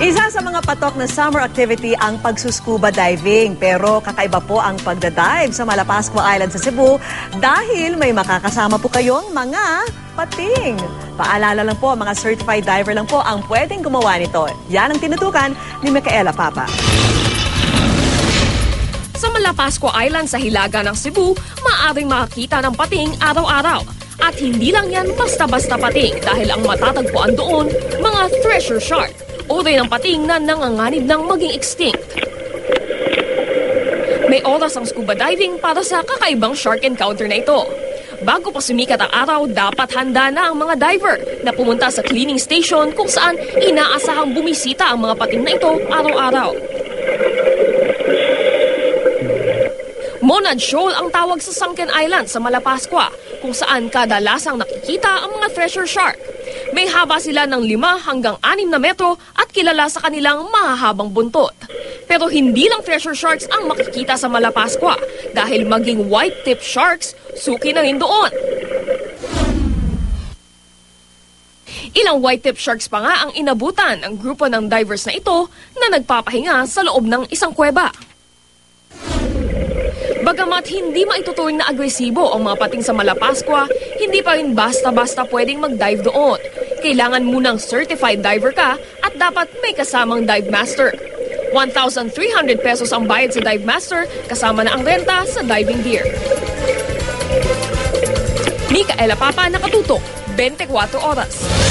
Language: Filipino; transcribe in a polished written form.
Isa sa mga patok na summer activity ang pagsuscuba diving. Pero kakaiba po ang pagdadive sa Malapascua Island sa Cebu dahil may makakasama po kayong mga pating. Paalala lang po, mga certified diver lang po ang pwedeng gumawa nito. Yan ang tinutukan ni Micaela Papa. Sa Malapascua Island sa hilaga ng Cebu, maaaring makakita ng pating araw-araw. At hindi lang yan basta-basta pating dahil ang matatagpuan doon, mga treasure shark. Uri ng pating na nanganganib ng maging extinct. May oras ang scuba diving para sa kakaibang shark encounter na ito. Bago pa sumikat ang araw, dapat handa na ang mga diver na pumunta sa cleaning station kung saan inaasahang bumisita ang mga pating na ito araw-araw. Monad Shoal ang tawag sa Sunken Island sa Malapascua, kung saan kadalasang nakikita ang mga treasure shark. May haba sila ng 5 hanggang 6 na metro at kilala sa kanilang mahahabang buntot. Pero hindi lang treasure sharks ang makikita sa Malapascua dahil maging white-tip sharks suki na rin doon. Ilang white-tip sharks pa nga ang inabutan ng grupo ng divers na ito na nagpapahinga sa loob ng isang kuweba. Bagamat hindi maituturing na agresibo ang mga pating sa Malapascua, hindi pa rin basta-basta pwedeng mag-dive doon. Kailangan munang certified diver ka at dapat may kasamang dive master. 1,300 pesos ang bayad sa dive master kasama na ang renta sa diving gear. Micaela Papa, nakatutok, 24 oras.